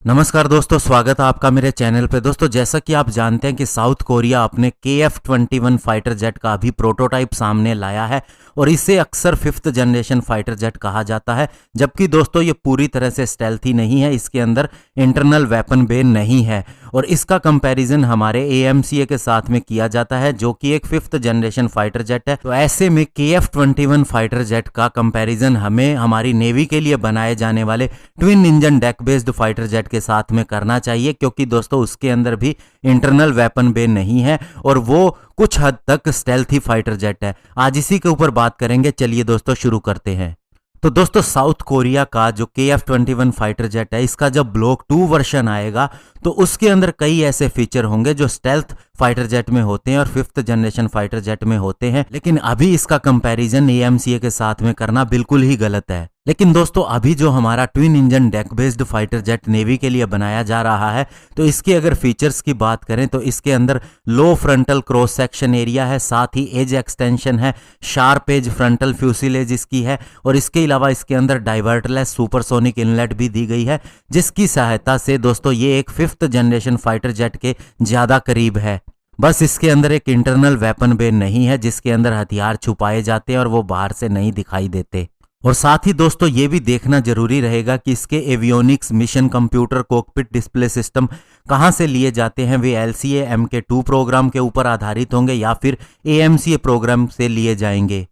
नमस्कार दोस्तों, स्वागत है आपका मेरे चैनल पे। दोस्तों, जैसा कि आप जानते हैं कि साउथ कोरिया अपने KF-21 फाइटर जेट का अभी प्रोटोटाइप सामने लाया है और इसे अक्सर फिफ्थ जनरेशन फाइटर जेट कहा जाता है। जबकि दोस्तों ये पूरी तरह से स्टेल्थी नहीं है, इसके अंदर इंटरनल वेपन बे नहीं है और इसका कंपैरिजन हमारे AMCA के साथ में किया जाता है जो कि एक फिफ्थ जनरेशन फाइटर जेट है। तो ऐसे में KF-21 फाइटर जेट का कंपैरिजन हमें हमारी नेवी के लिए बनाए जाने वाले twin engine deck based fighter jet के साथ में करना चाहिए, क्योंकि दोस्तों उसके अंदर भी इंटरनल वेपन बे नहीं है और वो कुछ हद तक स्टेल्थी फाइटर जेट है। आज इसी के ऊपर बात करेंगे। चलिए दोस्तों शुरू करते हैं। तो दोस्तों, साउथ कोरिया का जो KF-21 फाइटर जेट है, इसका जब ब्लॉक 2 वर्जन आएगा तो उसके अंदर कई ऐसे फीचर होंगे जो स्टेल्थ फाइटर जेट में होते हैं और फिफ्थ जनरेशन फाइटर जेट में होते हैं। लेकिन अभी इसका कंपैरिजन AMCA के साथ में करना बिल्कुल ही गलत है। लेकिन दोस्तों, अभी जो हमारा twin engine deck based fighter jet navy के लिए बनाया जा रहा है, तो इसके अगर फीचर्स की बात करें तो इसके अंदर लो फ्रंटल क्रॉस सेक्शन एरिया है, साथ ही एज एक्सटेंशन है, शार्प एज फ्रंटल फ्यूसिलेज इसकी है और इसके अलावा इसके अंदर डाइवर्टलेस सुपरसोनिक इनलेट भी दी गई है, जिसकी सहायता से दोस्तों ये एक फिफ्थ जनरेशन फाइटर जेट के ज्यादा करीब है। बस इसके अंदर एक इंटरनल वेपन बे नहीं है जिसके अंदर हथियार छुपाए जाते हैं और वो बाहर से नहीं दिखाई देते। और साथ ही दोस्तों ये भी देखना जरूरी रहेगा कि इसके avionics mission computer cockpit display system कहां से लिए जाते हैं। वे LCA MK2 प्रोग्राम के ऊपर आधारित होंगे या फिर AMCA प्रोग्राम से लिए जाएंगे।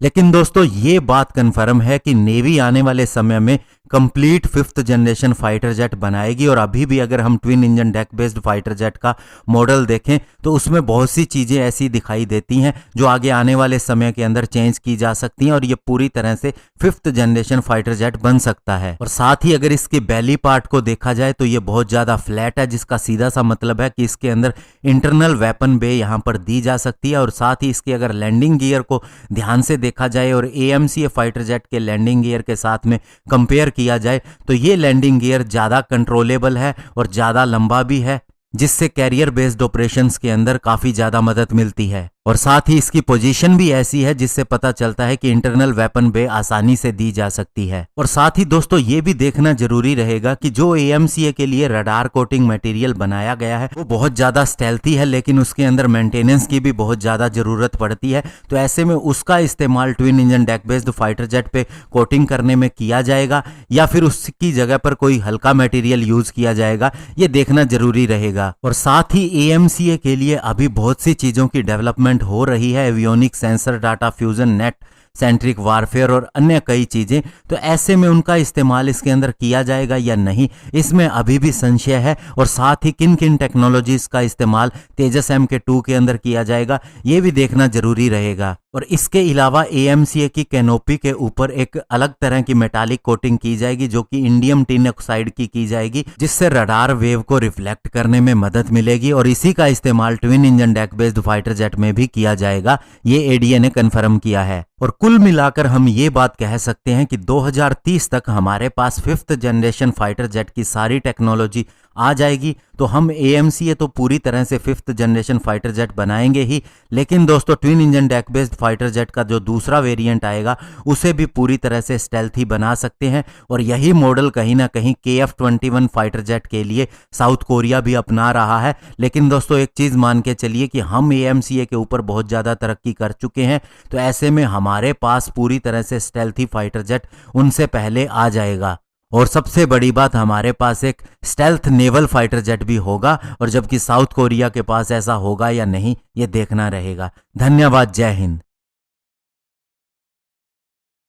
लेकिन दोस्तों ये बात कंफर्म है कि नेवी आने वाले समय में complete fifth generation fighter jet बनाएगी और अभी भी अगर हम twin engine deck based fighter jet का मॉडल देखें तो उसमें बहुत सी चीजें ऐसी दिखाई देती हैं जो आगे आने वाले समय के अंदर चेंज की जा सकती हैं और ये पूरी तरह से फिफ्थ जनरेशन फाइटर जेट बन सकता है। और साथ ही अगर इसके बेली पार्ट को देखा जाए तो ये बहुत ज्यादा फ्लैट है, जिसका सीधा सा मतलब है कि इसके अंदर इंटरनल वेपन बे यहाँ पर दी जा सकती है। और साथ ही इसके अगर लैंडिंग गियर को ध्यान से देखा जाए और AMCA फाइटर जेट के लैंडिंग गियर के साथ में कंपेयर किया जाए तो ये लैंडिंग गियर ज्यादा कंट्रोलेबल है और ज्यादा लंबा भी है, जिससे कैरियर बेस्ड ऑपरेशंस के अंदर काफी ज्यादा मदद मिलती है। और साथ ही इसकी पोजीशन भी ऐसी है जिससे पता चलता है कि इंटरनल वेपन बे आसानी से दी जा सकती है। और साथ ही दोस्तों ये भी देखना जरूरी रहेगा कि जो AMCA के लिए रडार कोटिंग मटेरियल बनाया गया है वो बहुत ज्यादा स्टेल्थी है, लेकिन उसके अंदर मेंटेनेंस की भी बहुत ज्यादा जरूरत पड़ती है। तो ऐसे में उसका इस्तेमाल twin engine deck based fighter jet पे कोटिंग करने में किया जाएगा या फिर उसकी जगह पर कोई हल्का मटेरियल यूज किया जाएगा, ये देखना जरूरी रहेगा। और साथ ही AMCA के लिए अभी बहुत सी चीजों की डेवलपमेंट हो रही है, avionic sensor data fusion net centric warfare और अन्य कई चीजें। तो ऐसे में उनका इस्तेमाल इसके अंदर किया जाएगा या नहीं, इसमें अभी भी संशय है। और साथ ही किन किन टेक्नोलॉजीज का इस्तेमाल तेजस MK2 के अंदर किया जाएगा, ये भी देखना जरूरी रहेगा। और इसके अलावा AMCA की कैनोपी के ऊपर एक अलग तरह की मेटालिक कोटिंग की जाएगी जो कि इंडियम टिन ऑक्साइड की जाएगी, जिससे रडार वेव को रिफ्लेक्ट करने में मदद मिलेगी और इसी का इस्तेमाल twin engine deck based fighter jet में भी किया जाएगा, ये ADA ने कंफर्म किया है। और कुल मिलाकर हम ये बात कह सकते हैं कि 2030 तक हमारे पास फिफ्थ जनरेशन फाइटर जेट की सारी टेक्नोलॉजी आ जाएगी। तो हम AMCA तो पूरी तरह से फिफ्थ जनरेशन फाइटर जेट बनाएंगे ही, लेकिन दोस्तों twin engine deck based fighter jet का जो दूसरा वेरिएंट आएगा उसे भी पूरी तरह से स्टेल्थी बना सकते हैं। और यही मॉडल कहीं ना कहीं KF-21 फाइटर जेट के लिए साउथ कोरिया भी अपना रहा है। लेकिन दोस्तों एक चीज मान के चलिए कि हम AMCA के ऊपर बहुत ज्यादा तरक्की कर चुके हैं, तो ऐसे में हमारे पास पूरी तरह से स्टेल्थी फाइटर जेट उनसे पहले आ जाएगा। और सबसे बड़ी बात, हमारे पास एक स्टेल्थ नेवल फाइटर जेट भी होगा, और जबकि साउथ कोरिया के पास ऐसा होगा या नहीं ये देखना रहेगा। धन्यवाद। जय हिंद।